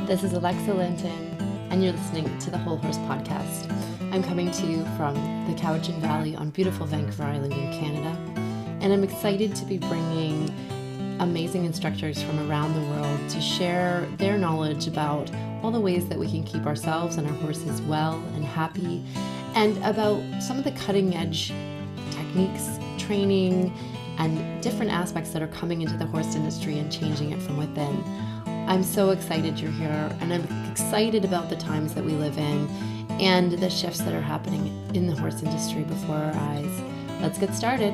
This is Alexa Linton, and you're listening to the Whole Horse Podcast. I'm coming to you from the Cowichan Valley on beautiful Vancouver Island in Canada, and I'm excited to be bringing amazing instructors from around the world to share their knowledge about all the ways that we can keep ourselves and our horses well and happy, and about some of the cutting-edge techniques, training, and different aspects that are coming into the horse industry and changing it from within. I'm so excited you're here, and I'm excited about the times that we live in and the shifts that are happening in the horse industry before our eyes. Let's get started.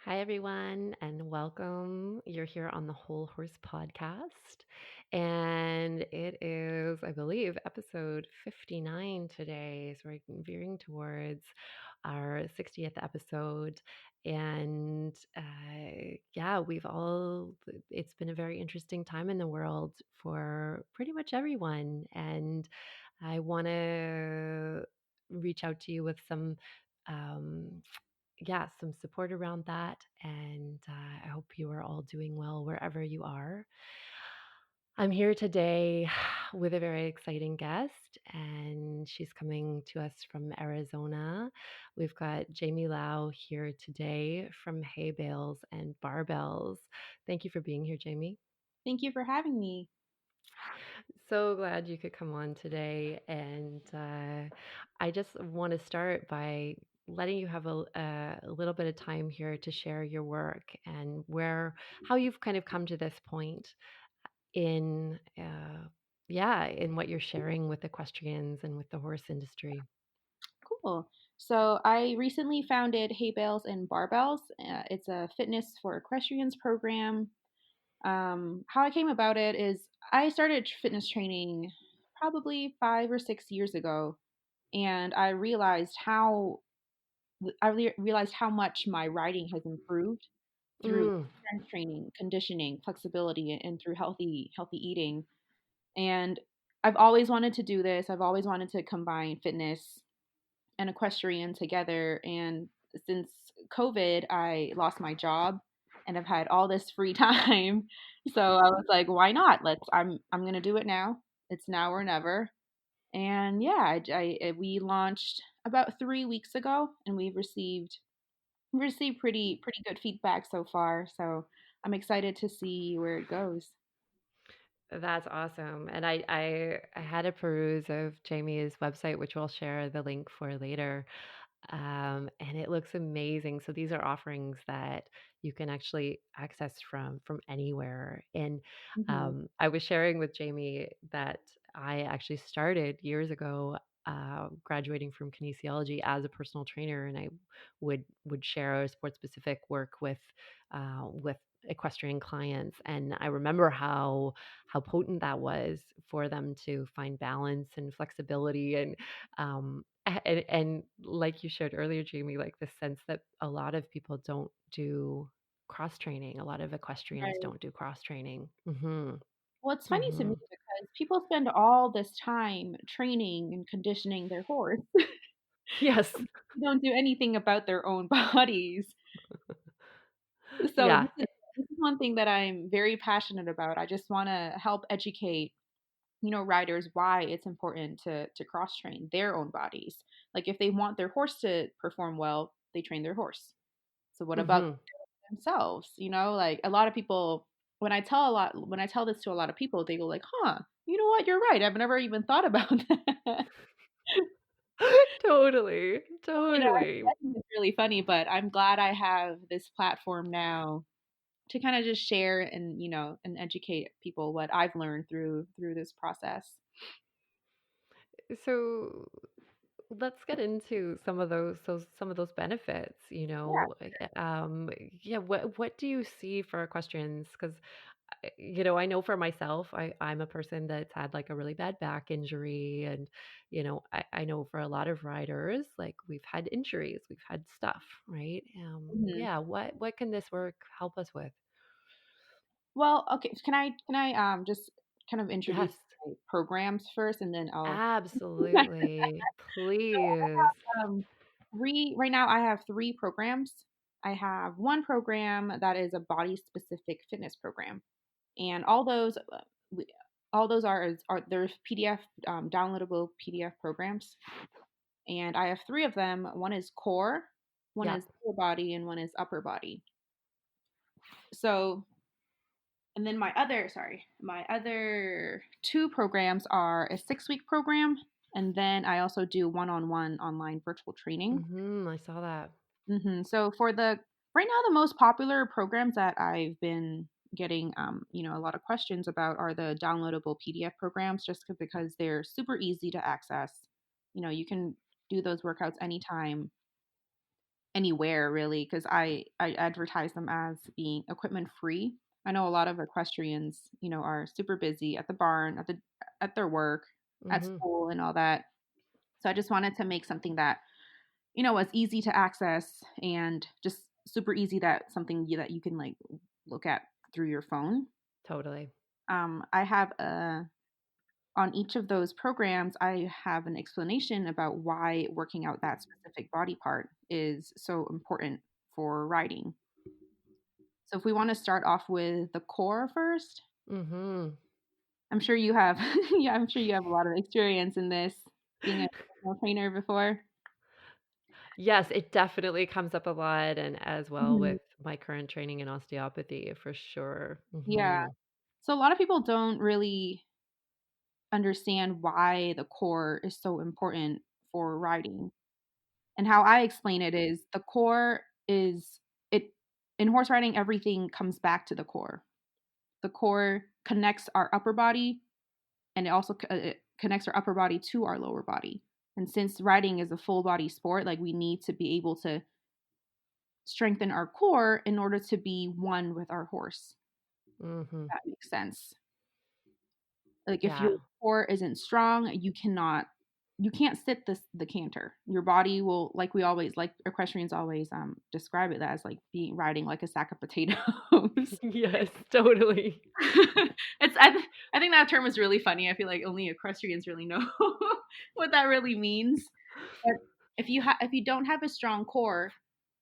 Hi, everyone, and welcome. You're here on the Whole Horse Podcast, and it is, I believe, episode 59 today. So we're veering towards our 60th episode, and it's been a very interesting time in the world for pretty much everyone, and I want to reach out to you with some support around that. And I hope you are all doing well wherever you are. I'm here today with a very exciting guest, and she's coming to us from Arizona. We've got Jamie Lau here today from Haybales and Barbells. Thank you for being here, Jamie. Thank you for having me. So glad you could come on today. And I just want to start by letting you have a little bit of time here to share your work and how you've kind of come to this point in, in what you're sharing with equestrians and with the horse industry. Cool. So I recently founded Haybales and Barbells. It's a fitness for equestrians program. How I came about it is I started fitness training probably 5 or 6 years ago, and I realized how much my riding has improved through Mm. strength training, conditioning, flexibility, and through healthy eating. And I've always wanted to do this. I've always wanted to combine fitness and equestrian together. And since COVID, I lost my job and I've had all this free time. So I was like, why not? I'm gonna do it now. It's now or never. And yeah, we launched about 3 weeks ago, and we've received pretty good feedback so far. So I'm excited to see where it goes. That's awesome. And I had a peruse of Jamie's website, which we'll share the link for later. And it looks amazing. So these are offerings that you can actually access from anywhere. And Hmm. I was sharing with Jamie that I actually started years ago, graduating from kinesiology as a personal trainer, and I would share sport specific work with equestrian clients. And I remember how potent that was for them to find balance and flexibility and like you shared earlier, Jamie, like the sense that a lot of people don't do cross training. A lot of equestrians Right. don't do cross training. Hmm. Well, it's funny to me Hmm. because people spend all this time training and conditioning their horse. Yes. They don't do anything about their own bodies. So Yeah. this is one thing that I'm very passionate about. I just want to help educate, riders why it's important to cross train their own bodies. Like if they want their horse to perform well, they train their horse. So what about Hmm. themselves? Like a lot of people when I tell this to a lot of people, they go like, "Huh, you know what? You're right. I've never even thought about that." Totally. Totally. I think it's really funny, but I'm glad I have this platform now to kind of just share and educate people what I've learned through this process. So let's get into some of those benefits, Yeah. yeah, what do you see for equestrians? Because I know for myself, I'm a person that's had like a really bad back injury. And, I know for a lot of riders, like we've had injuries, we've had stuff, right? Mhm. Yeah. What can this work help us with? Well, okay. Can I just kind of introduce Yes. my programs first, and then I'll Absolutely. Please. um, right now I have 3 programs. I have one program that is a body specific fitness program. And we, all those are there's PDF downloadable PDF programs. And I have 3 of them. One is core, one Yep. is lower body, and one is upper body. So, and then my other 2 programs are a 6-week program, and then I also do one-on-one online virtual training. I saw that. So for the right now, the most popular programs that I've been getting, a lot of questions about are the downloadable PDF programs, just because they're super easy to access. You can do those workouts anytime, anywhere, really, because I advertise them as being equipment free. I know a lot of equestrians, are super busy at the barn, at their work, at Mhm. school, and all that. So I just wanted to make something that was easy to access and just super easy, that something that you can like look at through your phone. Totally. I have on each of those programs, I have an explanation about why working out that specific body part is so important for riding. So if we want to start off with the core first, Mhm. I'm sure you have, yeah, I'm sure you have a lot of experience in this, being a personal trainer before. Yes, it definitely comes up a lot, and as well Mhm. with my current training in osteopathy for sure. Yeah. So a lot of people don't really understand why the core is so important for riding. And how I explain it is the core is it in horse riding, everything comes back to the core. The core connects our upper body, and it connects our upper body to our lower body. And since riding is a full body sport, like, we need to be able to strengthen our core in order to be one with our horse. If Mhm. that makes sense. Like, if your Yeah. core isn't strong, you can't sit the canter. Your body will, like, we always like equestrians always describe it as like being riding like a sack of potatoes. Yes, totally. I think that term is really funny. I feel like only equestrians really know what that really means. But if you don't have a strong core,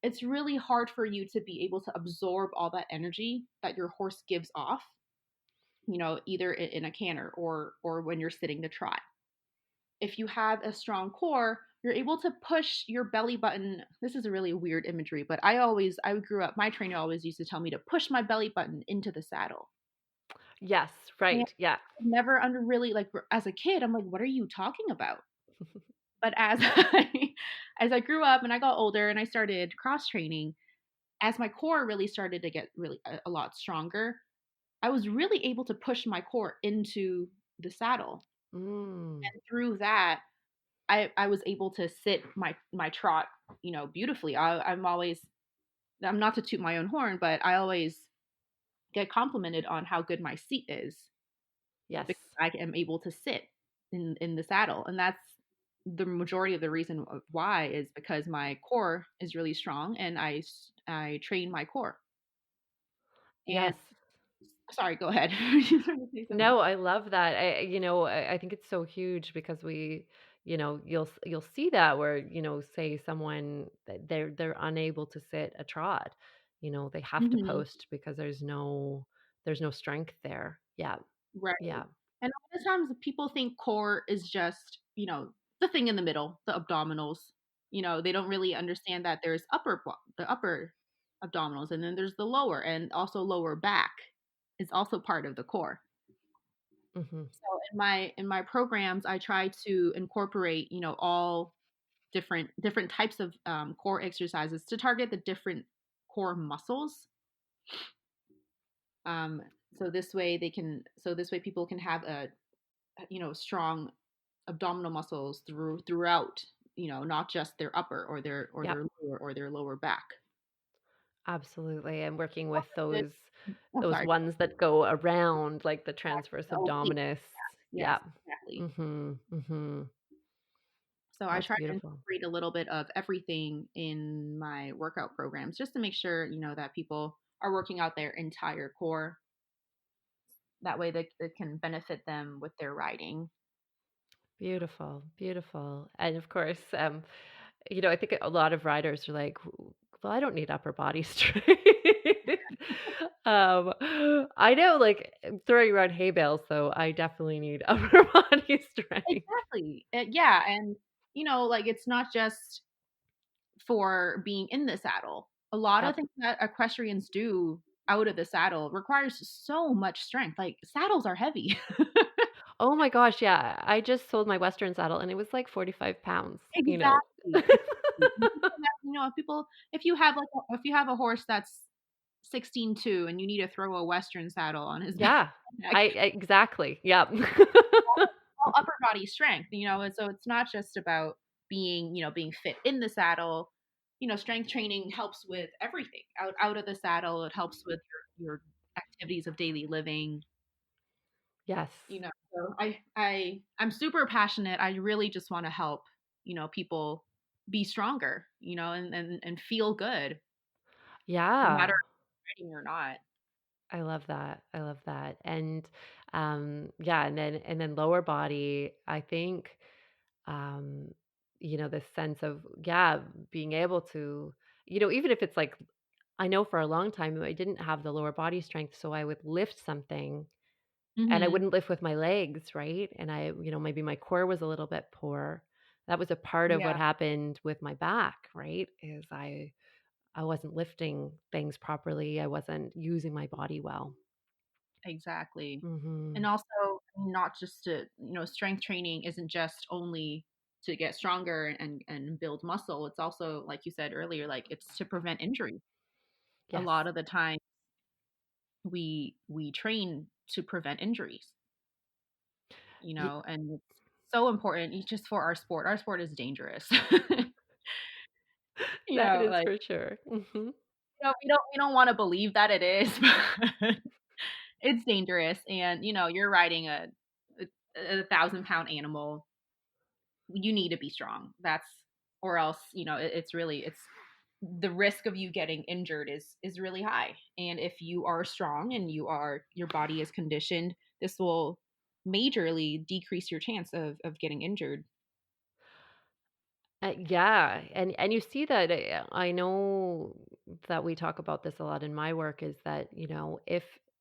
it's really hard for you to be able to absorb all that energy that your horse gives off, either in a canter or when you're sitting the trot. If you have a strong core, you're able to push your belly button. This is a really weird imagery, but I grew up, my trainer always used to tell me to push my belly button into the saddle. Yes, And right, yeah. never under really, like, as a kid, I'm like, what are you talking about? But as I grew up and I got older and I started cross training, as my core really started to get really a lot stronger, I was really able to push my core into the saddle. Mm. And through that, I was able to sit my trot, beautifully. I'm not to toot my own horn, but I always get complimented on how good my seat is, Yes. because I am able to sit in the saddle, and that's the majority of the reason why, is because my core is really strong, and I train my core. And Yes. sorry, go ahead. You trying to say something? No, I love that. I think it's so huge because you'll see that where, say someone that they're unable to sit a trot, they have to Mhm. post because there's no strength there. Yeah. Right. Yeah. And a lot of times people think core is just, the thing in the middle, the abdominals. They don't really understand that there's the upper abdominals, and then there's the lower, and also lower back is also part of the core. Mhm. So in my programs, I try to incorporate, all different types of core exercises to target the different core muscles. Um, so this way people can have a strong abdominal muscles throughout, not just their upper or Yep. their lower or their lower back. Absolutely. And working with Good. Oh, those sorry. ones that go around like the transverse The oblique. abdominis. Yes, Yeah. exactly. Mhm. Mhm. So I That's try to beautiful. incorporate a little bit of everything in my workout programs, just to make sure, that people are working out their entire core. That way it can benefit them with their riding. Beautiful, beautiful. And of course, I think a lot of riders are like, well, I don't need upper body strength. um, I know, like throwing around hay bales, though, I definitely need upper body strength. Exactly. Yeah, and like it's not just for being in the saddle. A lot of Yep. things that equestrians do out of the saddle requires so much strength. Like saddles are heavy. Oh my gosh, yeah. I just sold my Western saddle and it was like 45 pounds. Exactly, exactly. And people that if you have if you have a horse that's 16'2" and you need to throw a Western saddle on his Yeah. back, Exactly. Yep. all upper body strength, and so it's not just about being fit in the saddle. Strength training helps with everything. Out of the saddle, it helps with your activities of daily living. Yes. So I'm super passionate. I really just want to help, people be stronger, and feel good, no matter Yeah. riding or not. I love that. I love that. And yeah, and then lower body, I think um this sense of being able to even if it's like I know for a long time I didn't have the lower body strength, so I would lift something and I Mhm. wouldn't lift with my legs, right? And maybe my core was a little bit poor. That was a part of what Yeah, happened with my back, right? Is I wasn't lifting things properly. I wasn't using my body well. exactly. And Mhm. also not just to, strength training isn't just only to get stronger and build muscle. It's also, like you said earlier, like it's to prevent injury. A Yes. lot of the time we train to prevent injuries, Ye and it's so important just for our sport. Our sport is dangerous. that is Like for sure. Mhm. we don't want to believe that it is, but it's dangerous. And you're riding a 1,000-pound animal. You need to be strong. That's or else it's the risk of you getting injured is really high. And if you are strong and your body is conditioned, this will majorly decrease your chance of getting injured. Yeah, and you see that, I know that we talk about this a lot in my work is that,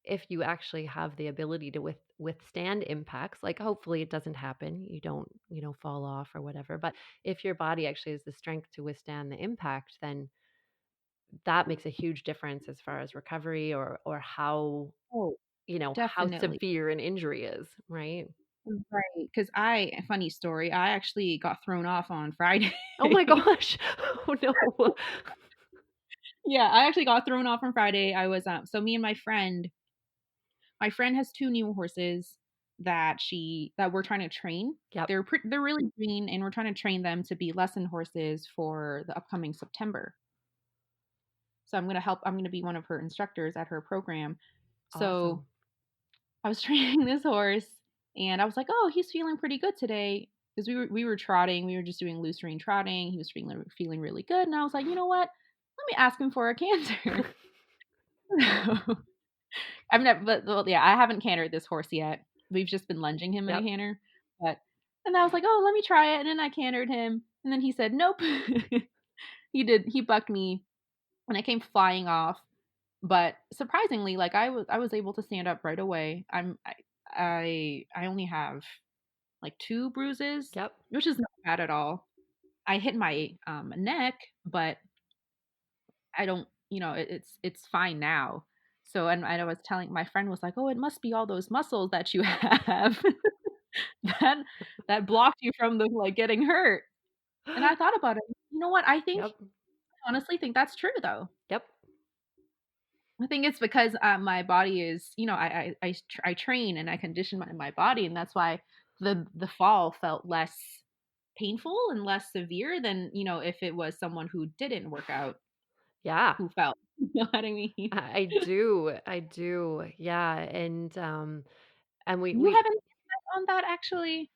if you actually have the ability to withstand impacts, like hopefully it doesn't happen, you don't, fall off or whatever, but if your body actually has the strength to withstand the impact, then that makes a huge difference as far as recovery or Oh, how definitely. severe an injury is, right? Right, because funny story, I actually got thrown off on Friday. Oh my gosh. Oh no. Yeah, I actually got thrown off on Friday. I was, so me and my friend has 2 new horses that we're trying to train. Yep. They're really green, and we're trying to train them to be lesson horses for the upcoming September. So I'm gonna be one of her instructors at her program. So, Awesome. I was training this horse, and I was like, "Oh, he's feeling pretty good today," because we were trotting, we were just doing loose rein trotting. He was feeling really good, and I was like, "You know what? Let me ask him for a canter." I've never but well, yeah, I haven't cantered this horse yet. We've just been lunging him in a Yep. canter, but and I was like, "Oh, let me try it," and then I cantered him, and then he said, "Nope." He bucked me, and I came flying off, but surprisingly, like, I was able to stand up right away. I only have, like, 2 bruises, Yep. which is not bad at all. I hit my, neck, but I don't it's fine now. So and I was telling my friend was like, "Oh, it must be all those muscles that you have that that blocked you from like, getting hurt." And I thought about it. You know what? Yep. I honestly think that's true, though. Yep. I think it's because, my body is I train and I condition my body, and that's why the fall felt less painful and less severe than, if it was someone who didn't work out Yeah. who fell. You know what I mean? I do. I do. Yeah. And we Do you we have any insight on that actually?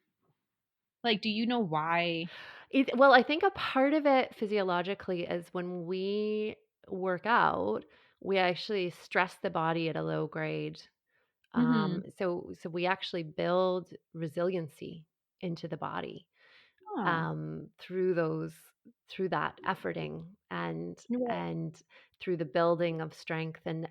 Like, do you know why? well, I think a part of it physiologically is when we work out, we actually stress the body at a low grade. Mhm. So we actually build resiliency into the body Oh, through through that efforting right, and through the building of strength and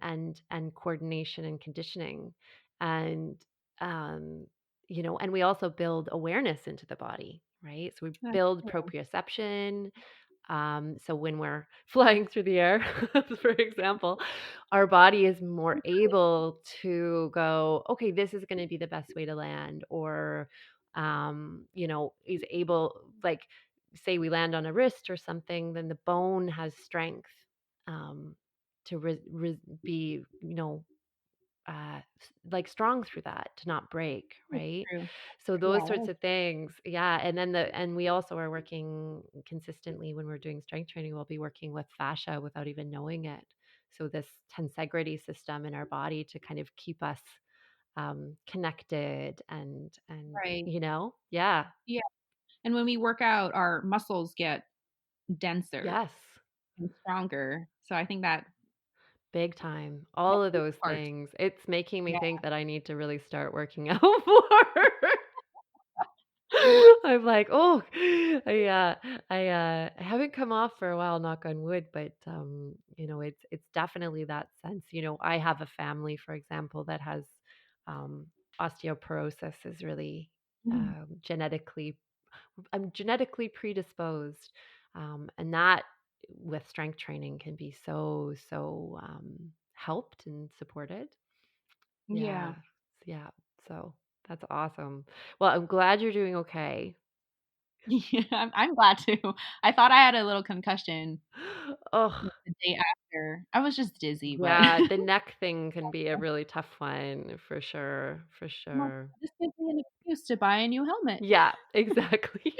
coordination and conditioning and um, and we also build awareness into the body, right? So we that's build cool. proprioception. So when we're flying through the air, for example, our body is more able to go, okay, this is going to be the best way to land, or, is able, like, say we land on a wrist or something, then the bone has strength um, to be, like strong through that to not break, That's right? true. So Yeah, those sorts of things, yeah. And we also are working consistently when we're doing strength training. We'll be working with fascia without even knowing it. So this tensegrity system in our body to kind of keep us connected and right. yeah, Yeah, and when we work out, our muscles get denser yes, and stronger, so I think that big time. that All of plays those a part. things. It's making me Yeah. think that I need to really start working out more. I'm like, "Oh, I haven't come off for a while, knock on wood," but, it's definitely that sense. I have a family, for example, that has, um, osteoporosis is really, Mhm. genetically I'm genetically predisposed, and that with strength training can be so, helped and supported. Yeah. Yeah. Yeah. So that's awesome. Well, I'm glad you're doing okay. Yeah, I'm glad to. I thought I had a little concussion, Oh, like, the day after. I was just dizzy, but yeah, the neck thing can be a really tough one for sure, for I'm like, sure. "This gives me an excuse to buy a new helmet." Yeah, exactly.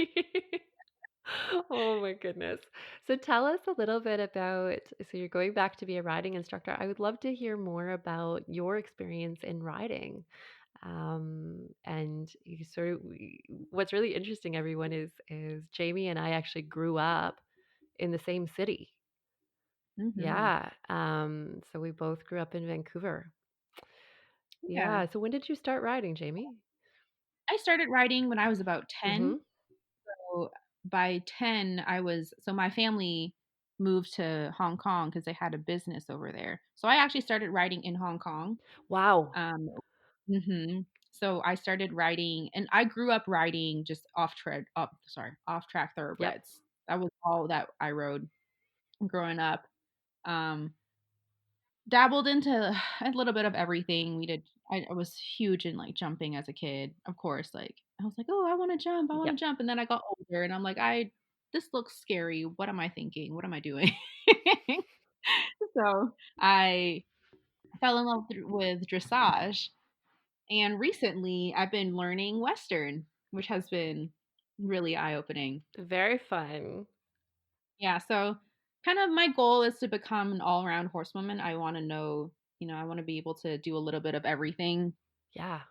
Oh my goodness. So tell us a little bit about, so you're going back to be a riding instructor. I would love to hear more about your experience in riding. And you sort of, what's really interesting, everyone, is Jamie and I actually grew up in the same city. Mhm. Yeah. So we both grew up in Vancouver. Yeah. Yeah. So when did you start riding, Jamie? I started writing when I was about 10. Mm-hmm. So by 10, my family moved to Hong Kong because they had a business over there. So I actually started writing in Hong Kong. Wow. Um, mhm. So I started riding, and I grew up riding just off track Yep. thoroughbreds. That was all that I rode growing up. Um, Dabbled into a little bit of everything. I was huge in, like, jumping as a kid, of course, like, I was like, "Oh, I wanna Yep. jump," and then I got older, and I'm like, "This looks scary. What am I thinking? What am I doing?" So, I fell in love with dressage, and recently, I've been learning Western, which has been really eye-opening. Very fun. Yeah, so kind of my goal is to become an all-around horsewoman. I wanna know, I wanna be able to do a little bit of everything. Yeah.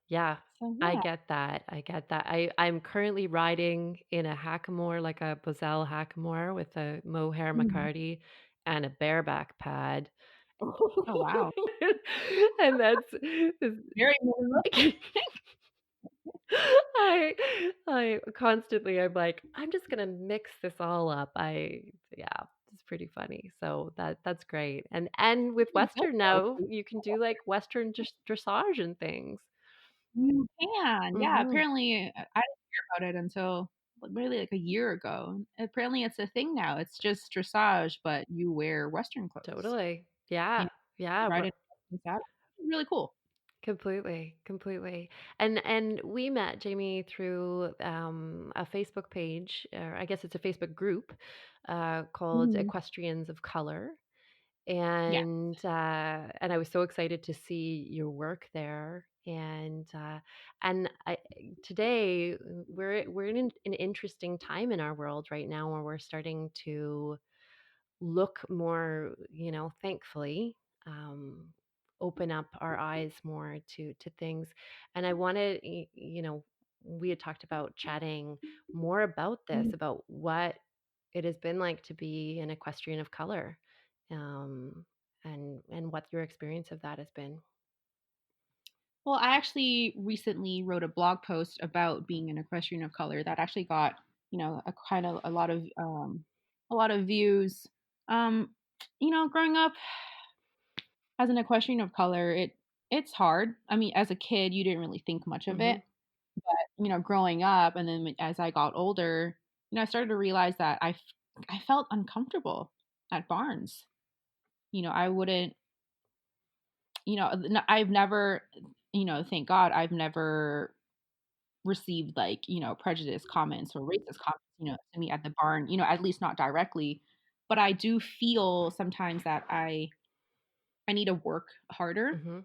Yeah. So, I yeah. get that. I get that. I'm currently riding in a hackamore, like a Bozell hackamore with a mohair Mhm. McCarty and a bareback pad. Oh, wow. And that's Very minimalistic. I I constantly I'm like, I'm just gonna mix this all up. Yeah, it's pretty funny. So that's great. And with Really good, Western though. now, you can do like Western dressage and things. You can, yeah, Hmm. apparently, I didn't hear about it until, like, really, like, a year ago. Apparently, it's a thing now. It's just dressage, but you wear Western clothes, Totally. and Yeah. you Yeah. ride it in saddle. Really cool. Completely, completely. And we met Jamie through a Facebook page, or I guess it's a Facebook group called Mhm. Equestrians of Color. Yeah. And I was so excited to see your work there. And today we're in an interesting time in our world right now where we're starting to look more, thankfully, um, open up our eyes more to things. And I wanted, we had talked about chatting more about this, Mhm. about what it has been like to be an equestrian of color, um, and what your experience of that has been. Well, I actually recently wrote a blog post about being an equestrian of color that actually got, a kind of a lot of views. Um, growing up as an equestrian of color, it's hard. I mean, as a kid, you didn't really think much of Mm-hmm. it, but growing up and then as I got older, I started to realize that I felt uncomfortable at barns. I wouldn't, I've never, thank God, I've never received like, prejudice comments or racist comments, to me at the barn, at least not directly. But I do feel sometimes that I need to work harder Mm-hmm.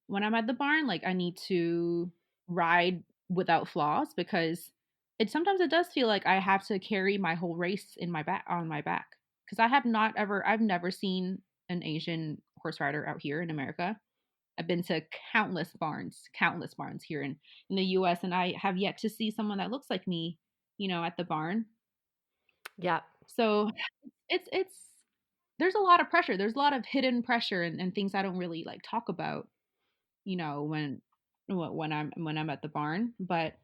when I'm at the barn. Like I need to ride without flaws because it does feel like I have to carry my whole race in my back on my back. Because I've never seen an Asian horse rider out here in America. I've been to countless barns here in the US, and I have yet to see someone that looks like me, at the barn. Yeah. So it's there's a lot of pressure. There's a lot of hidden pressure and things I don't really like talk about, when when I'm at the barn. But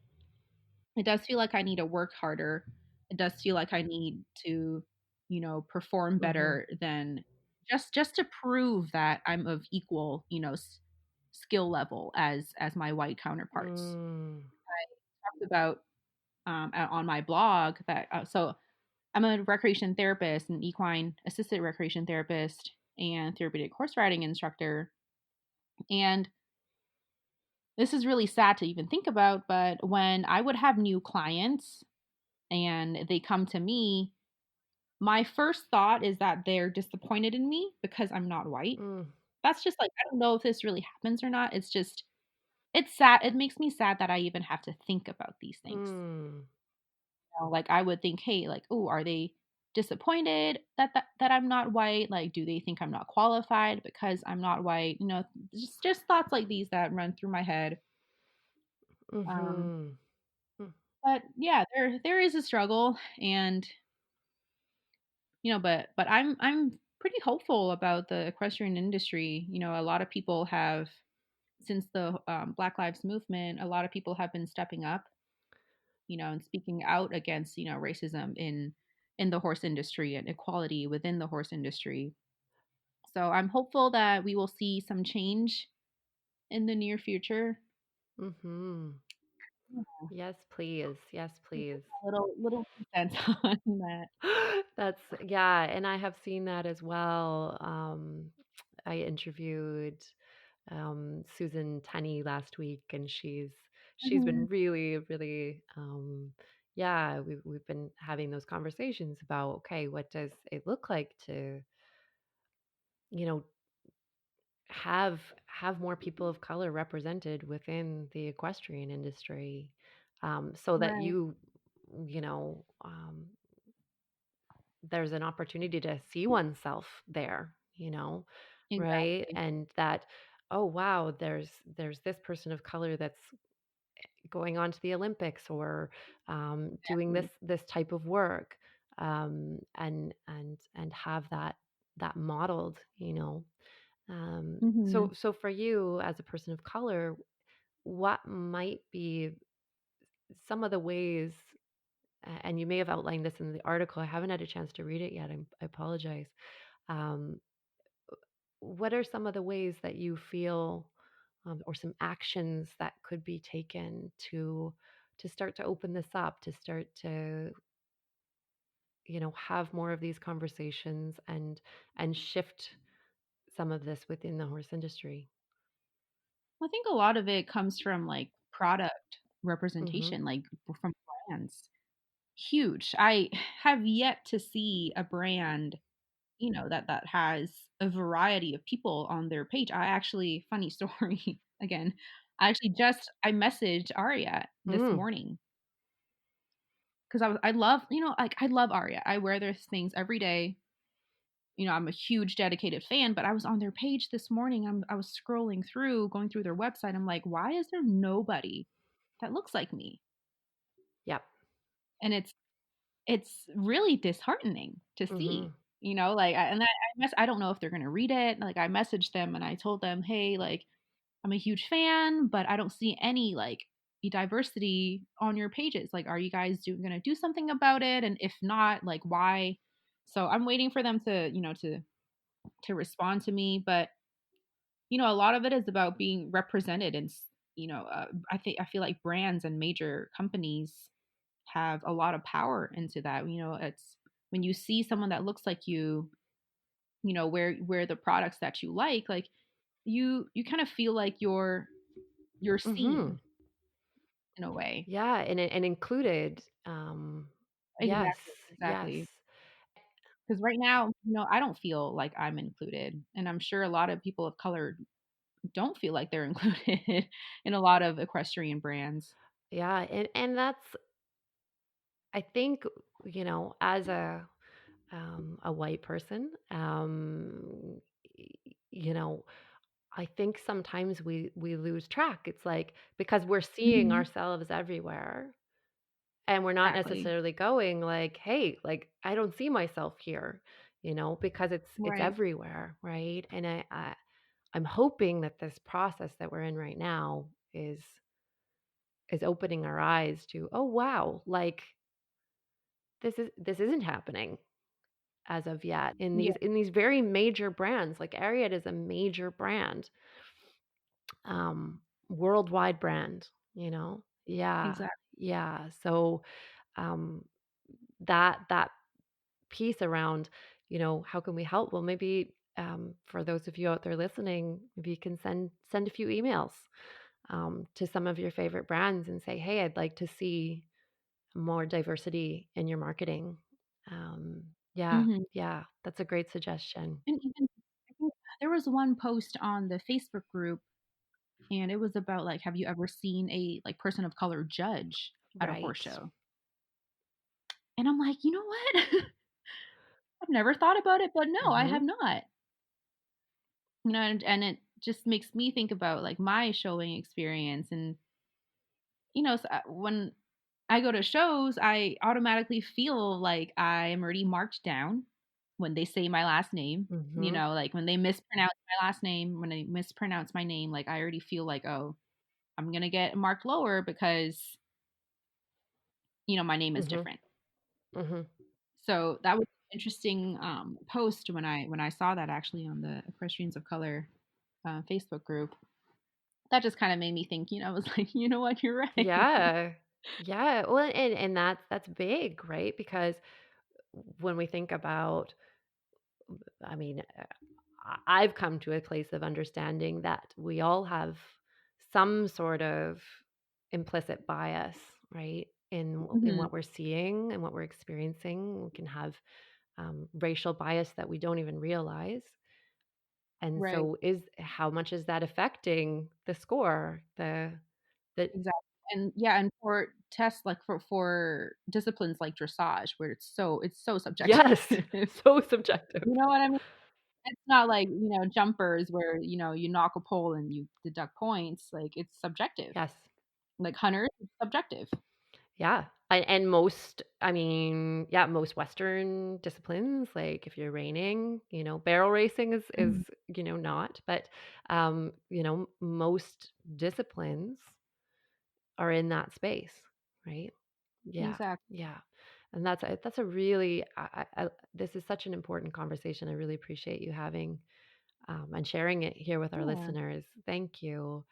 it does feel like I need to work harder. It does feel like I need to, perform Mm-hmm. better than just to prove that I'm of equal, skill level as my white counterparts. Mm. Talked about on my blog that so I'm a recreation therapist, an equine assisted recreation therapist, and therapeutic horse riding instructor. And this is really sad to even think about, but when I would have new clients and they come to me, my first thought is that they're disappointed in me because I'm not white. Mm. That's just like, I don't know if this really happens or not. It's sad. It makes me sad that I even have to think about these things. Mm. Like I would think, hey, like, oh, are they disappointed that I'm not white? Like, do they think I'm not qualified because I'm not white? Just thoughts like these that run through my head. Um, Mm-hmm. but yeah, there is a struggle, and but I'm pretty hopeful about the equestrian industry. A lot of people have since the Black Lives Movement, a lot of people have been stepping up, and speaking out against racism in the horse industry and equality within the horse industry. So I'm hopeful that we will see some change in the near future. Mm-hmm. Yeah, Yes, please. Yes, please. a little 2 cents on that. That's yeah, and I have seen that as well. I interviewed Susan Tenney last week, and she's Mhm. been really, really yeah, we've been having those conversations about okay, what does it look like to, you know, have more people of color represented within the equestrian industry, so that Right. you know, there's an opportunity to see oneself there, right? Exactly. And that, oh wow, there's this person of color that's going on to the Olympics or doing Exactly. this type of work, and have that modeled, Mhm. so for you as a person of color, what might be some of the ways, and you may have outlined this in the article, I haven't had a chance to read it yet, I apologize. um, what are some of the ways that you feel, or some actions that could be taken to start to open this up, to start to, have more of these conversations and shift some of this within the horse industry? I think a lot of it comes from like product Mm-hmm. representation, like from brands. Huge. I have yet to see a brand, that has a variety of people on their page. I actually, funny story again. I messaged Aria this Mm. morning because I love, like I love Aria. I wear their things every day. I'm a huge dedicated fan, but I was on their page this morning. I was scrolling through, going through their website. I'm like, why is there nobody that looks like me? Yep. And it's really disheartening to Mm-hmm. see, like, I don't know if they're gonna read it. Like, I messaged them and I told them, hey, like, I'm a huge fan, but I don't see any like diversity on your pages. Like, are you guys going to do something about it? And if not, like, why? So I'm waiting for them to, to respond to me. But a lot of it is about being represented, and I feel like brands and major companies have a lot of power into that. It's when you see someone that looks like you, wear the products that you like you kind of feel like you're Mhm. seen in a way. Yeah, and included. Yes, Exactly, yes. exactly. Because right now, I don't feel like I'm included, and I'm sure a lot of people of color don't feel like they're included in a lot of equestrian brands. Yeah, and that's I think, as a white person, y you know, I think sometimes we lose track. It's like because we're seeing Mhm. ourselves everywhere, and we're not Exactly. necessarily going like, "Hey, like, I don't see myself here," because it's Right. everywhere, right? And I'm hoping that this process that we're in right now is opening our eyes to, "Oh, wow, like, this isn't happening as of yet in Yeah, these very major brands." Like, Ariat is a major brand, worldwide brand, you know? Yeah, exactly. yeah. So, um, that piece around, how can we help? Well, maybe, for those of you out there listening, maybe you can send a few emails, to some of your favorite brands and say, "Hey, I'd like to see more diversity in your marketing." Yeah, Mhm. yeah, that's a great suggestion. And even I think there was one post on the Facebook group, and it was about, like, have you ever seen a, like, person of color judge at a horse Right. show? And I'm like, "You know what? I've never thought about it, but no, I Mhm, have not." And it just makes me think about, like, my showing experience, and, when I go to shows, I automatically feel like I am already marked down when they say my last name. mhm, Like, when they mispronounce my last name, when they mispronounce my name, like, I already feel like, "Oh, I'm gonna get marked lower because, my name is mhm, different." mhm. So, that was an interesting, post when I saw that actually on the Equestrians of Color, Facebook group. That just kinda made me think, I was like, "You know what? You're right." Yeah. Yeah, well, and that's big, right? Because when we think about I mean, I've come to a place of understanding that we all have some sort of implicit bias, right? In Mhm. what we're seeing and what we're experiencing. We can have racial bias that we don't even realize. And Right. so is how much is that affecting the score? The Exactly. And yeah, and for tests, like, for disciplines like dressage, where it's so subjective. yes, so subjective. You know what I mean? It's not like, jumpers where, you knock a pole and you deduct points, like, it's subjective. Yes. Like hunters, it's subjective. Yeah. And most, I mean, yeah, most Western disciplines, like if you're reining, barrel racing is, Mhm. not, but, most disciplines are in that space, right? Yeah. Exactly. Yeah. And that's a really, this is such an important conversation. I really appreciate you having, and sharing it here with our Yeah. listeners. Thank you.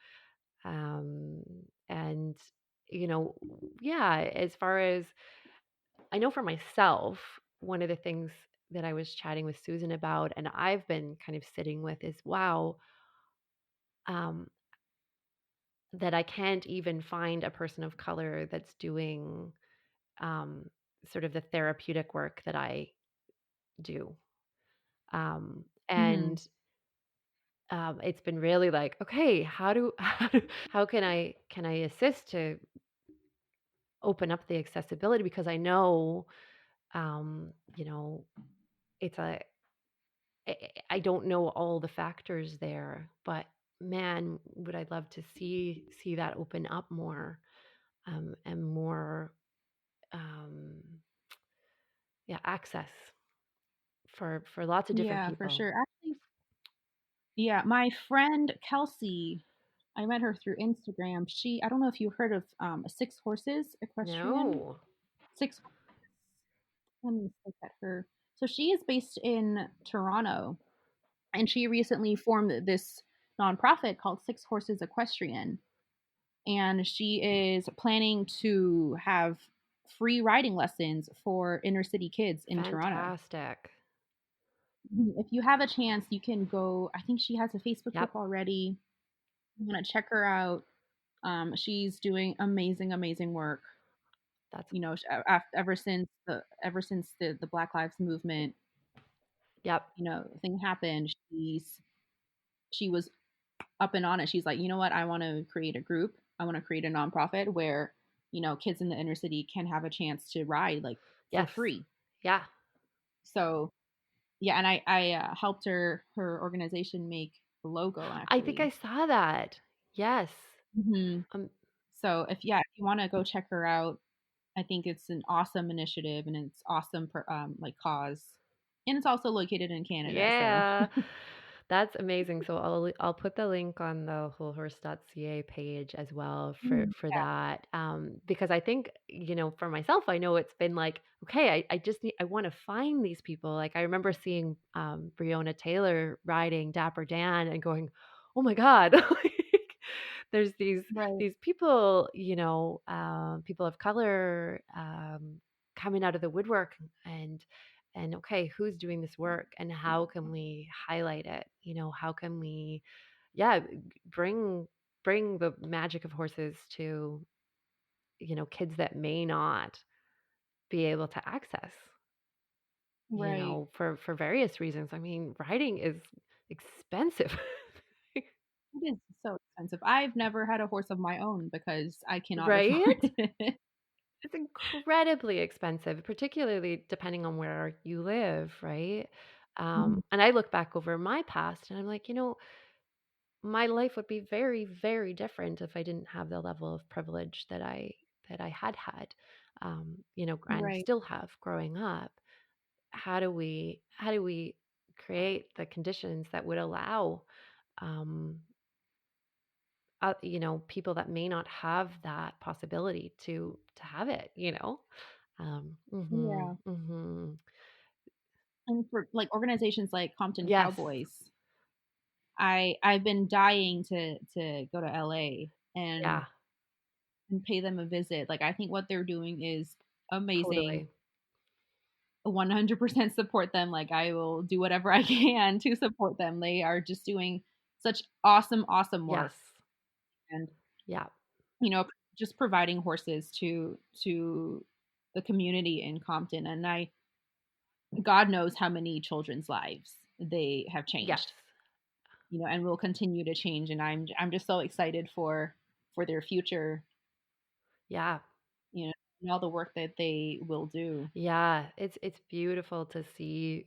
Um, and, you know, yeah, as far as I know for myself, one of the things that I was chatting with Susan about, and I've been kind of sitting with is, wow, um, that I can't even find a person of color that's doing um, sort of the therapeutic work that I do. Mhm. And it's been really like, okay, how can I assist to open up the accessibility because I know, you know, it's a I don't know all the factors there, but man, would I love to see that open up more, and more, um, yeah, access for lots of different Yeah, for people. sure. Actually, yeah, my friend Kelsey, I met her through Instagram. I don't know if you heard of Six Horses Equestrian. No. Six, let me look at her. So she is based in Toronto, and she recently formed this nonprofit called Six Horses Equestrian. And she is planning to have free riding lessons for inner city kids in Toronto. Fantastic. If you have a chance, you can go. I think she has a Facebook Yep. group already. You want to check her out. She's doing amazing, amazing work. That's You know, ever since the Black Lives Movement, yep. thing happened, she was up and on it. She's like, you know what? I want to create a group. I want to create a nonprofit where kids in the inner city can have a chance to ride like for Yes. free. Yeah. So yeah, and I helped her organization make the logo I think I actually. saw that. Yes. Hmm. Um, So if you want to go check her out, I think it's an awesome initiative and it's awesome for like cause, and it's also located in Canada. So yeah. That's amazing. So I'll put the link on the wholehorse.ca page as well for yeah, that. Because I think, for myself, I know it's been like, okay, I just I want to find these people. Like I remember seeing Breonna Taylor riding Dapper Dan and going, oh my God. Like, there's right, these people, people of color coming out of the woodwork and okay, who's doing this work and how can we highlight it? How can we, yeah, bring the magic of horses to, kids that may not be able to access, right. for various reasons. I mean, riding is expensive. It is so expensive. I've never had a horse of my own because I cannot afford Right? it. It's incredibly expensive, particularly depending on where you live, right? Mhm. And I look back over my past and I'm like, my life would be very, very different if I didn't have the level of privilege that I had had, and Right. still have growing up. How do we create the conditions that would allow, um, people that may not have that possibility to have it. Yeah. Mm-hmm. And for like organizations like Compton Yes. Cowboys, I've been dying to go to LA Yeah, and pay them a visit. Like I think what they're doing is amazing. totally. 100% support them. Like I will do whatever I can to support them. They are just doing such awesome, awesome Yes. work. And Yeah. you know, just providing horses to the community in Compton. And God knows how many children's lives they have Yes. changed, and will continue to change. And I'm just so excited for their future, Yeah. and all the work that they will do. Yeah. It's beautiful to see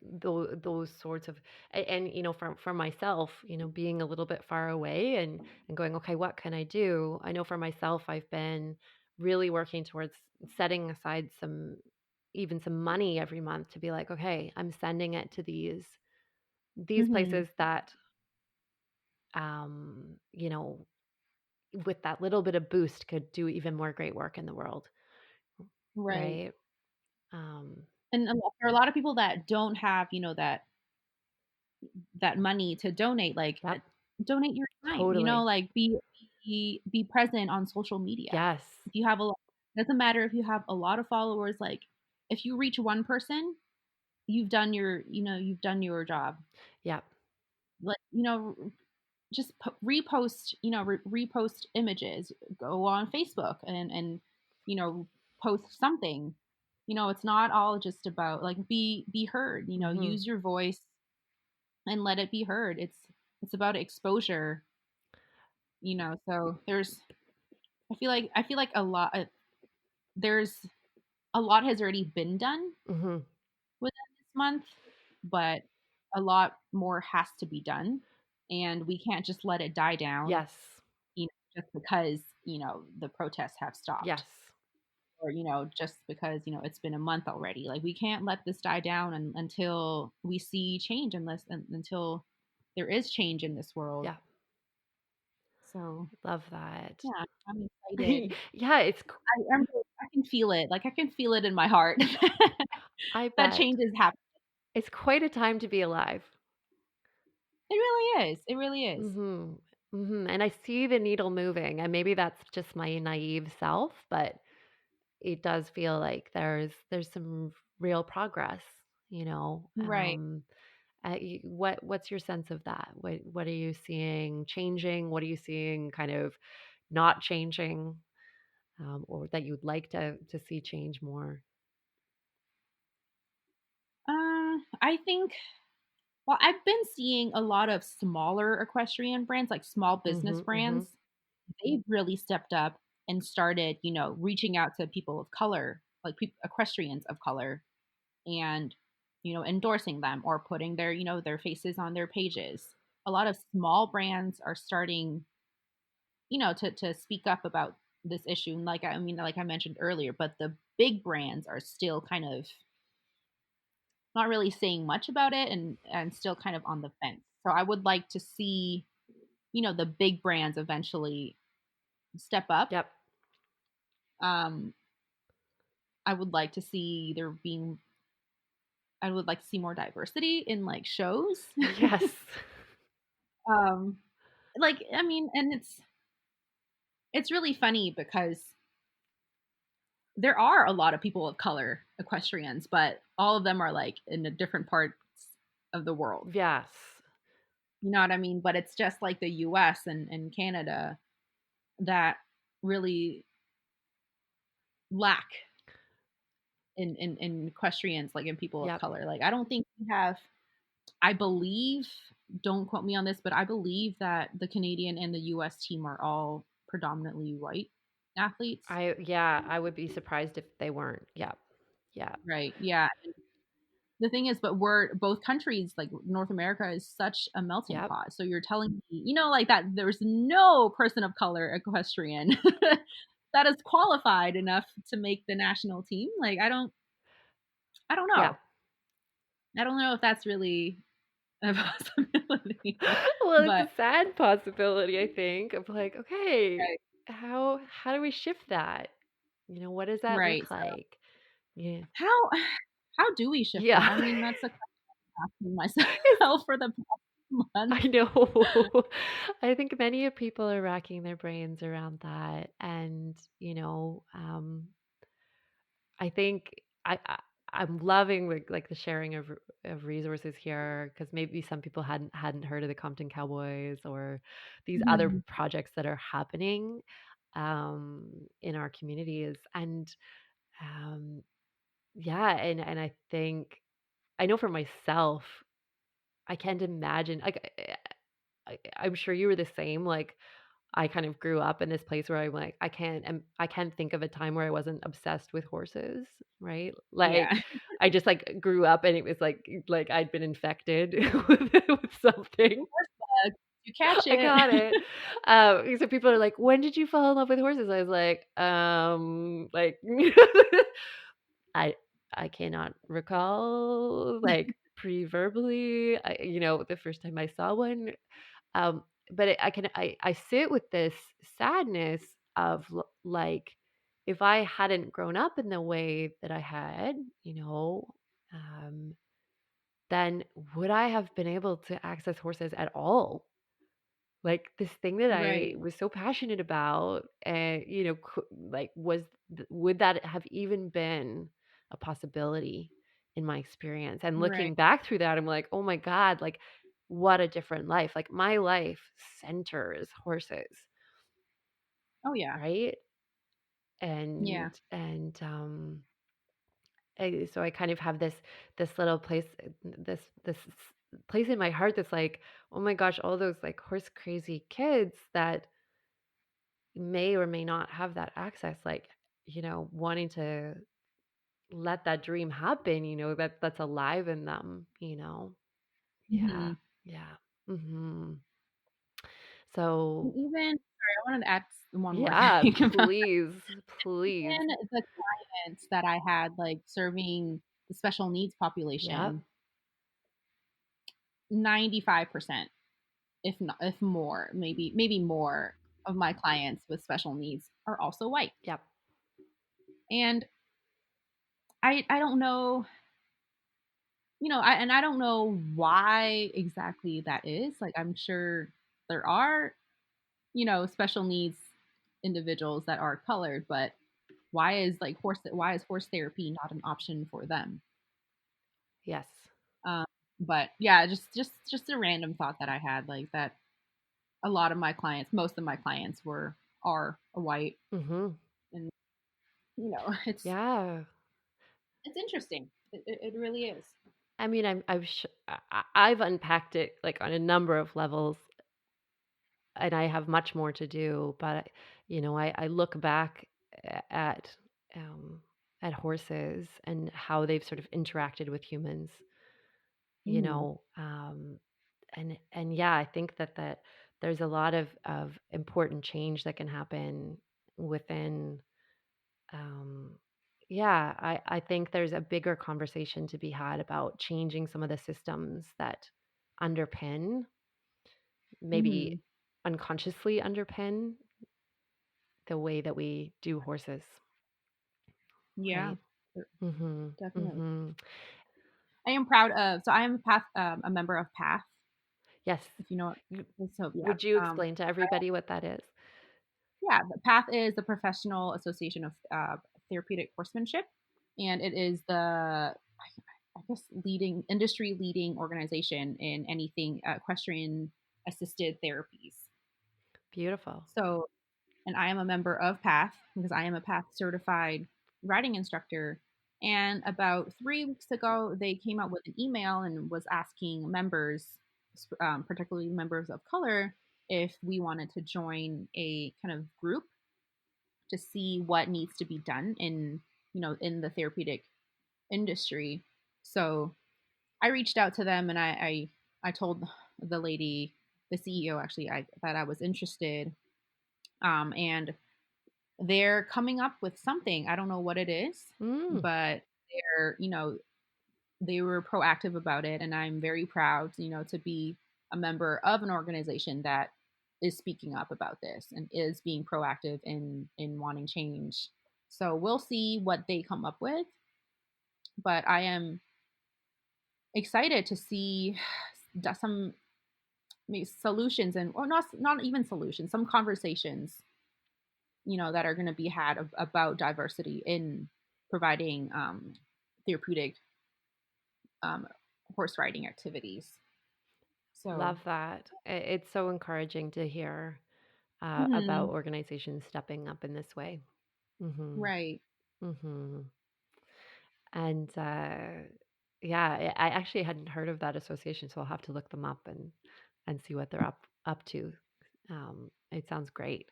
those sorts of and for myself, being a little bit far away and going, okay, what can I do? I know for myself I've been really working towards setting aside some money every month to be like, okay, I'm sending it to these Hmm. places that um you know with that little bit of boost could do even more great work in the world, Right. right? um And there are a lot of people that don't have, that money to donate. Like, yep, donate your time. totally. Like be present on social media. Yes. If you have a lot, doesn't matter if you have a lot of followers. Like, if you reach one person, you've done your job. Yep. Like, just repost, repost images. Go on Facebook and you know post something. It's not all just about like be heard. Hmm. Use your voice and let it be heard. It's about exposure. So I feel like there's a lot has already been done Hmm. within this month, but a lot more has to be done, and we can't just let it die down, Yes. just because the protests have stopped, Yes. or just because it's been a month already. Like we can't let this die down until we see change, until there is change in this world. Yeah. So Love that. yeah, I'm excited. Yeah, I can feel it. Like I can feel it in my heart I that bet. change is happening. It's quite a time to be alive. It really is. It really is. Mhm. Mhm, and I see the needle moving, and maybe that's just my naive self, but it does feel like there's some real progress, you know? Right. What's your sense of that? What are you seeing changing? What are you seeing kind of not changing, or that you'd like to see change more? I think well, I've been seeing a lot of smaller equestrian brands, like small business Mhm, mhm. brands. They've really stepped up and started, reaching out to people of color, like equestrians of color, and endorsing them or putting their faces on their pages. A lot of small brands are starting, to speak up about this issue. And like I mentioned earlier, but the big brands are still kind of not really saying much about it and still kind of on the fence. So I would like to see, the big brands eventually step up. Yep. Um, I would like to see there being I would like to see more diversity in like shows. Yes. um, like and it's really funny because there are a lot of people of color equestrians, but all of them are like in a different parts of the world. Yes. You know what I mean? But it's just like the US and Canada that really lack in equestrians, like in people of Yep. color. Like I don't think we have I believe, don't quote me on this, but I believe that the Canadian and the US team are all predominantly white athletes. I would be surprised if they weren't. Yep. Yeah. Right. Yeah. The thing is, but we're both countries, like North America is such a melting Yep. pot. So you're telling me, like that there's no person of color equestrian that is qualified enough to make the national team. Like I don't Yep. know. I don't know if that's really a possibility. Well, it's a But sad possibility, I think, of like, okay, right. how do we shift that? What does that Right. look So like? Yeah. how how do we shift that? Yeah. I mean, that's a question I'm asking It's myself for the past month. I know. I think many of people are racking their brains around that, and I think I'm loving like the sharing of resources here because maybe some people hadn't heard of the Compton Cowboys or these other Mhm. projects that are happening in our communities, and um, yeah, and I think I know for myself, I can't imagine like I'm sure you were the same. Like I kind of grew up in this place where I'm like, I can't think of a time where I wasn't obsessed with horses, right? Yeah. Like I just like grew up and it was like I'd been infected with something. Horse bug, you catch I it. got it. So people are like, when did you fall in love with horses? I was like I I cannot recall like pre-verbally, the first time I saw one. But I sit with this sadness of like if I hadn't grown up in the way that I had, um, then would I have been able to access horses at all? Like this thing that I Right, was so passionate about, and like would that have even been a possibility in my experience? And right. looking back through that, I'm like, oh my god, like what a different life! Like my life centers horses, Oh, yeah. right? Yeah. So I kind of have this little place, place in my heart that's like, oh my gosh, all those like horse crazy kids that may or may not have that access, like, wanting to let that dream happen, that's alive in them. Yeah. Mhm. Yeah. Mhm. And So, even sorry, I wanted to add one more yeah, thing about please, please. even the clients that I had, like, serving the special needs Yep. population, 95%, if more, maybe more, of my clients with special needs are also white. Yep. And I don't know, I don't know why exactly that is. Like, I'm sure there are, special needs individuals that are colored, but why is horse therapy not an option for them? Yes. Um, but yeah, just a random thought that I had, like that a lot of my clients, most of my clients are white, Mm-hmm. and you know, Yeah. it's interesting. It really is. I mean, I've unpacked it like on a number of levels, and I have much more to do. But I look back at um, at horses and how they've sort of interacted with humans. You Hmm. know, um, and yeah, I think that there's a lot of important change that can happen within. Um, yeah, I think there's a bigger conversation to be had about changing some of the systems that underpin, maybe Hmm. unconsciously underpin the way that we do horses, Yeah, right? Mm-hmm. definitely. Mm-hmm. I am proud of. So I am a member of PATH. Yes. If you know W- what. So yeah, Would you explain to everybody what that is? yeah. The PATH is the Professional Association of Therapeutic Horsemanship, and it is I guess industry leading organization in anything equestrian assisted therapies. Beautiful. So, and I am a member of PATH because I am a PATH certified riding instructor. And about 3 weeks ago, they came out with an email and was asking members, particularly members of color, if we wanted to join a kind of group to see what needs to be done in the therapeutic industry. So I reached out to them and I told the lady, the CEO actually, that I was interested. And they're coming up with something. I don't know what it is, Mm, but they were proactive about it, and I'm very proud, to be a member of an organization that is speaking up about this and is being proactive in wanting change. So we'll see what they come up with, but I am excited to see some solutions and or not even solutions, some conversations that are going to be had about diversity in providing therapeutic um, horse riding activities. So, love that. It's so encouraging to hear about mhm, organizations stepping up in this way. Mm-hmm. right. Mm-hmm. And yeah, I actually hadn't heard of that association, so I'll have to look them up and see what they're up to. It sounds great.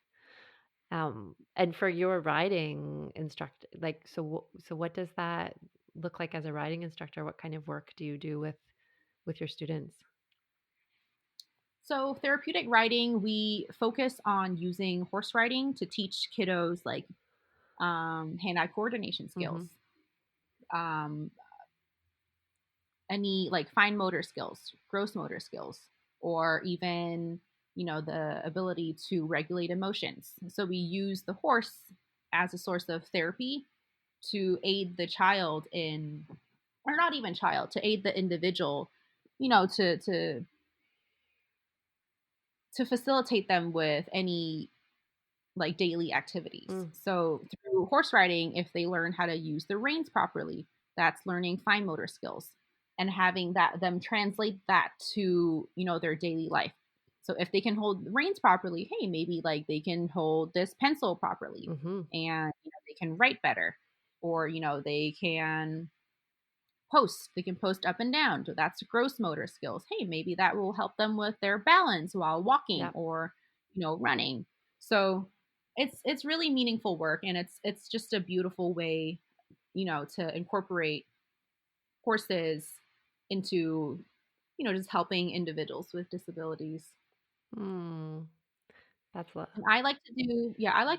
And for your riding instructor, like, so what does that look like as a riding instructor? What kind of work do you do with your students? So, therapeutic riding, we focus on using horse riding to teach kiddos like hand eye coordination Mm-hmm. skills, um, any like fine motor skills, gross motor skills, or even the ability to regulate emotions. So we use the horse as a source of therapy to aid the child in, or not even child, to aid the individual, to facilitate them with any like daily activities. Mm, So through horse riding, if they learn how to use the reins properly, that's learning fine motor skills and having that them translate that to, their daily life. So if they can hold the reins properly, hey, maybe like they can hold this pencil properly mm-hmm. and they can write better, or they can post up and down. So that's gross motor skills. Hey, maybe that will help them with their balance while walking Yep. or running. So it's really meaningful work, and it's just a beautiful way to incorporate horses into just helping individuals with disabilities. Mm, that's And I like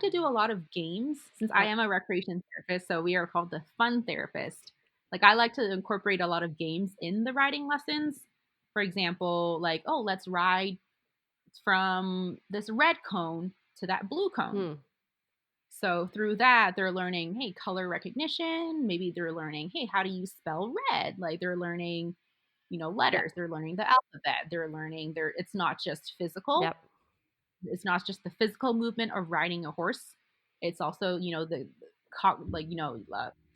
to do a lot of games since I yep. am a recreation therapist. So we are called the fun therapist. Like I like to incorporate a lot of games in the riding lessons. For example, like, oh, let's ride from this red cone to that blue cone. Hmm. So through that, they're learning, hey, color recognition. Maybe they're learning, hey, how do you spell red? Like they're learning, Yep. letters. They're learning the alphabet. They're learning it's not just physical. Yep. It's not just the physical movement of riding a horse. It's also,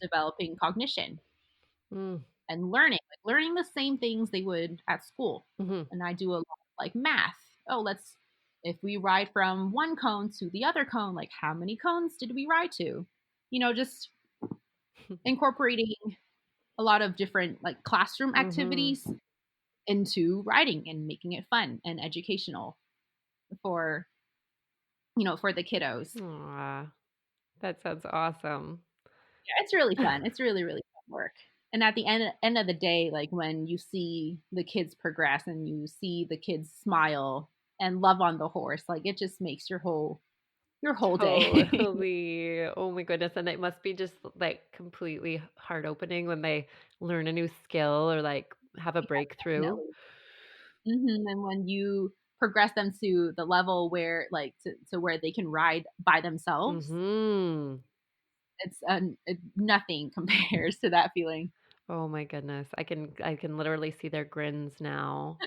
developing cognition Mm. and learning the same things they would at school. Hmm. And I do a lot of like math. Oh, if we ride from one cone to the other cone, like how many cones did we ride to? Just incorporating a lot of different like classroom Hmm. activities into riding and making it fun and educational for, for the kiddos. Aw, that sounds awesome. Yeah, it's really fun. It's really, really fun work. And at the end of the day, like when you see the kids progress and you see the kids smile and love on the horse, like it just makes your whole day. Totally. Oh my goodness. And it must be just like completely heart opening when they learn a new skill or like have a Yeah, breakthrough. definitely. And when you progress them to the level where like to where they can ride by themselves, Hmm. nothing compares to that feeling. Oh my goodness. I can literally see their grins now.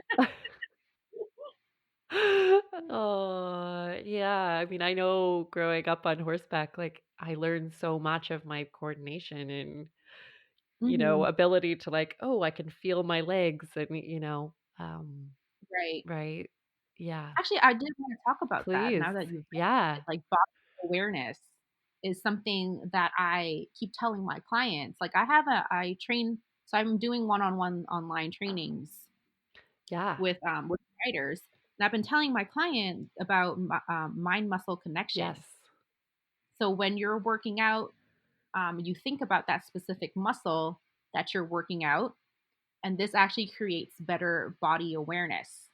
Oh, yeah. I mean, I know growing up on horseback, like I learned so much of my coordination and, Hmm. ability to like, oh, I can feel my legs and, Right. right. Yeah. Actually, I did want to talk about that Please. now that you've mentioned it. Yeah. Like body awareness is something that I keep telling my clients. Like I train, so I'm doing one-on-one online trainings Yeah. with riders, and I've been telling my client about mind muscle Yes. connection. So when you're working out, you think about that specific muscle that you're working out, and this actually creates better body awareness.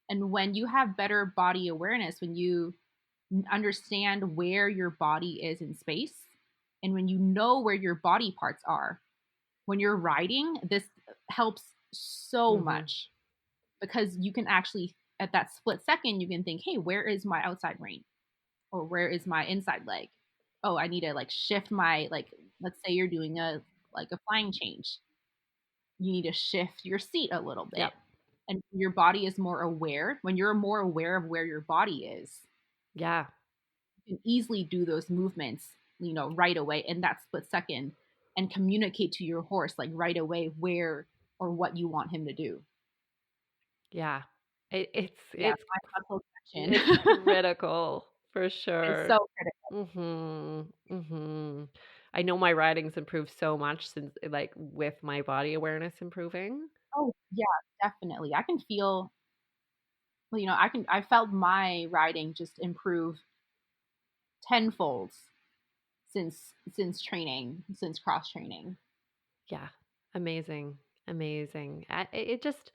And when you have better body awareness, when you understand where your body is in space, and when you know where your body parts are, when you're riding, this helps so Mhm. much because you can actually, at that split second, you can think, hey, where is my outside rein? Or where is my inside leg? Oh, I need to like shift my, like, let's say you're doing a flying change. You need to shift your seat a little Yep. bit. And your body is more aware. When you're more aware of where your body is, Yeah. you can easily do those movements, right away in that split second and communicate to your horse like right away where or what you want him to do. Yeah. It, it's Yeah, it's my muscle it's connection critical for is sure. so critical. Mhm. Mhm. I know my riding's improved so much since like with my body awareness improving. Oh, yeah, definitely. I can feel, I felt my riding just improve tenfold since cross training. Yeah. Amazing. Amazing. It just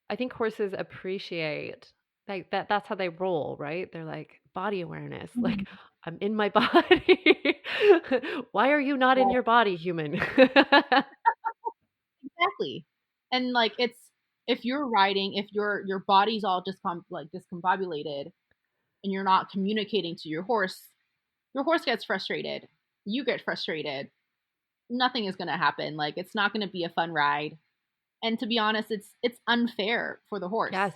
I think horses appreciate like that's how they roll, right? They're like body awareness. Like Mhm. I'm in my body. Why are you not in Right, your body, human? exactly. And like if you're riding, if your body's all discombobulated and you're not communicating to your horse gets frustrated. You get frustrated. Nothing is going to happen. Like it's not going to be a fun ride. And to be honest, it's unfair for the horse Yes.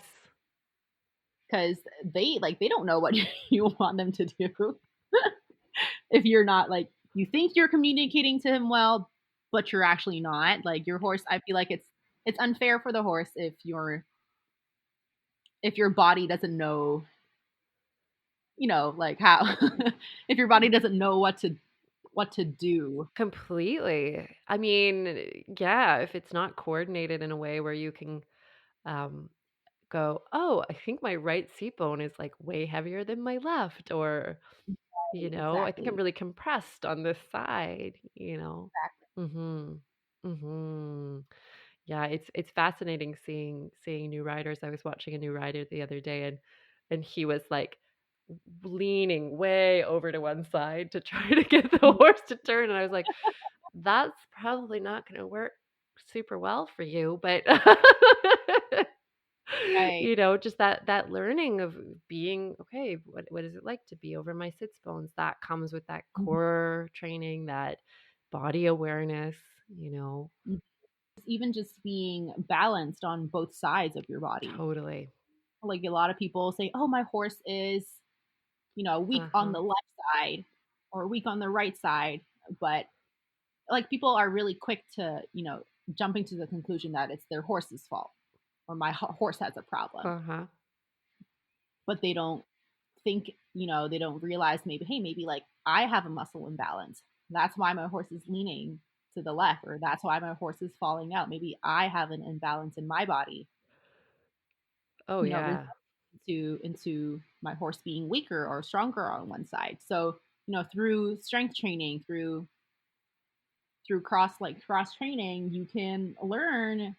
because they don't know what you want them to do. If you're not like you think you're communicating to him well, but you're actually not. Like your horse, I feel like it's unfair for the horse if your body doesn't know, like how if your body doesn't know what to do. Completely. I mean, yeah, if it's not coordinated in a way where you can um go, "Oh, I think my right seat bone is like way heavier than my left," or, I think I'm Exactly. really compressed on this side, Exactly. Mhm. Mhm. Yeah, it's fascinating seeing new riders. I was watching a new rider the other day and he was like leaning way over to one side to try to get the horse to turn and I was like, that's probably not going to work super well for you, but Right. Just that learning of being okay. What is it like to be over my sits bones? That comes with that Mhm. core training, that body awareness. Mhm. Even just being balanced on both sides of your body. Totally. Like a lot of people say, "Oh, my horse is, weak Uh on huh. the left side or weak on the right side." But like people are really quick to, jumping to the conclusion that it's their horse's fault or my horse has a problem. Uh huh. But they don't think, they don't realize maybe, hey, maybe like I have a muscle imbalance. That's why my horse is leaning to the left, or that's why my horse is falling out. Maybe I have an imbalance in my body, Oh resulting yeah. into my horse being weaker or stronger on one side. So, through strength training, through cross training, you can learn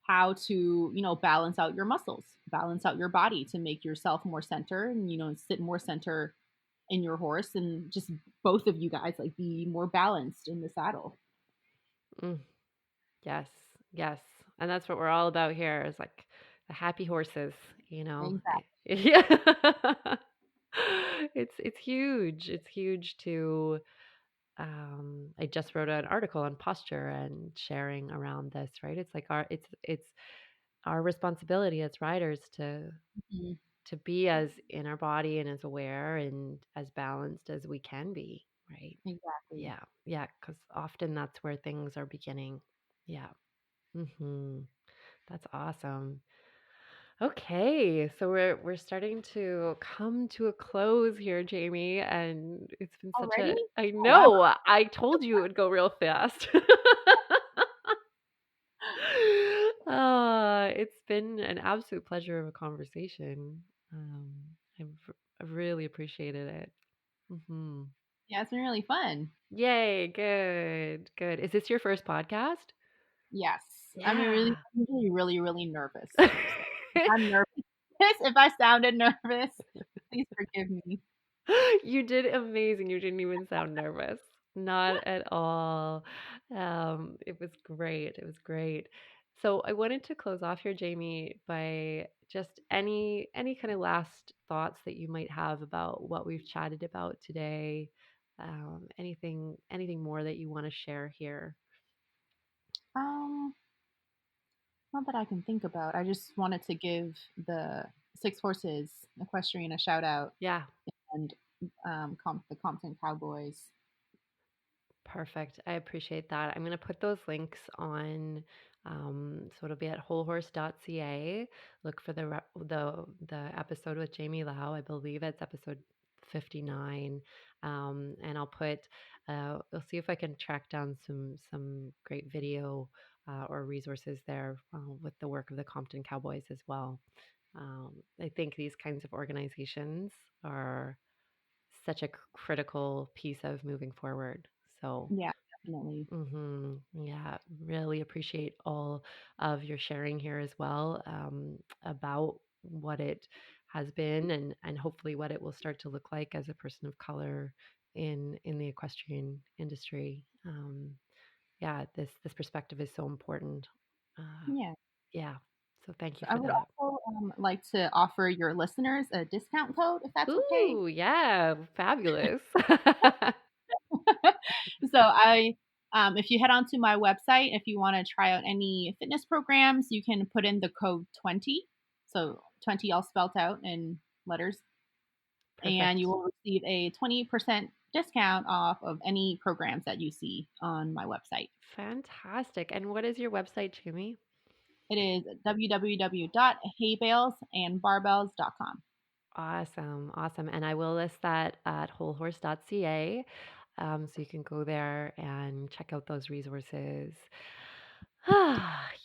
how to, balance out your muscles, balance out your body to make yourself more center and, sit more center in your horse and just both of you guys like be more balanced in the saddle. Mm, yes. Yes. And that's what we're all about here is like the happy horses. Exactly. Yeah. It's huge. It's huge to I just wrote an article on posture and sharing around this, right? It's like it's our responsibility as riders Mhm. to be as in our body and as aware and as balanced as we can be, right? Exactly. Yeah. Yeah, cuz often that's where things are beginning. Yeah. Mhm. That's awesome. Okay, so we're starting to come to a close here, Jamie, and it's been such Already? a I Oh wow. know. I told you it would go real fast. It's been an absolute pleasure of a conversation. Um, I've really appreciated it. Hmm. Yeah, it's been really fun. Yay, good, good. Is this your first podcast? Yes. Yeah. I'm usually really, really nervous. So if I'm nervous, if I sounded nervous, please forgive me. You did amazing. You didn't even sound nervous. Not at all. It was great. It was great. So I wanted to close off here, Jamie, by just any kind of last thoughts that you might have about what we've chatted about today. Anything more that you want to share here? Um, Not that I can think about. I just wanted to give the Six Horses Equestrian a shout out Yeah. and the Compton Cowboys. Perfect. I appreciate that. I'm going to put those links on. So it'll be at wholehorse.ca. Look for the episode with Jamie Lau. I believe it's episode 59. And I'll put. I'll see if I can track down some great video or resources there with the work of the Compton Cowboys as well. I think these kinds of organizations are such a critical piece of moving forward. So, Yeah, definitely. yeah, really appreciate all of your sharing here as well about what it has been and hopefully what it will start to look like as a person of color in the equestrian industry. Yeah, this perspective is so important. Uh, Yeah. yeah, so thank So you I for would that. also like to offer your listeners a discount code if that's okay. Ooh, yeah, fabulous. So if you head onto my website, if you want to try out any fitness programs, you can put in the code 20. So 20 all spelt out in letters, and you Perfect. will receive a 20% discount off of any programs that you see on my website. Fantastic. And what is your website, Jamie? It is www.haybalesandbarbells.com. Awesome. Awesome. And I will list that at wholehorse.ca. So you can go there and check out those resources.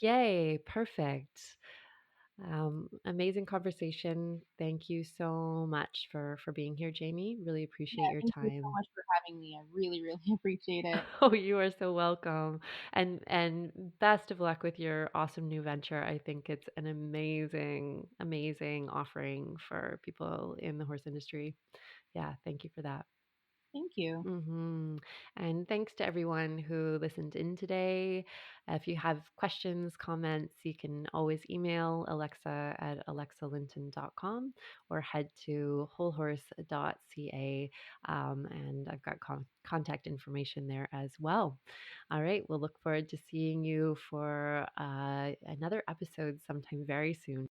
Yay. Perfect. Amazing conversation. Thank you so much for being here, Jamie. Really appreciate Yeah, your thank you so time. much for having me. I really, really appreciate it. Oh, you are so welcome. And best of luck with your awesome new venture. I think it's an amazing offering for people in the horse industry. Yeah, thank you for that. Thank you. And thanks to everyone who listened in today. If you have questions, comments, you can always email Alexa at alexalinton.com or head to wholehorse.ca. And I've got contact information there as well. All right. We'll look forward to seeing you for another episode sometime very soon.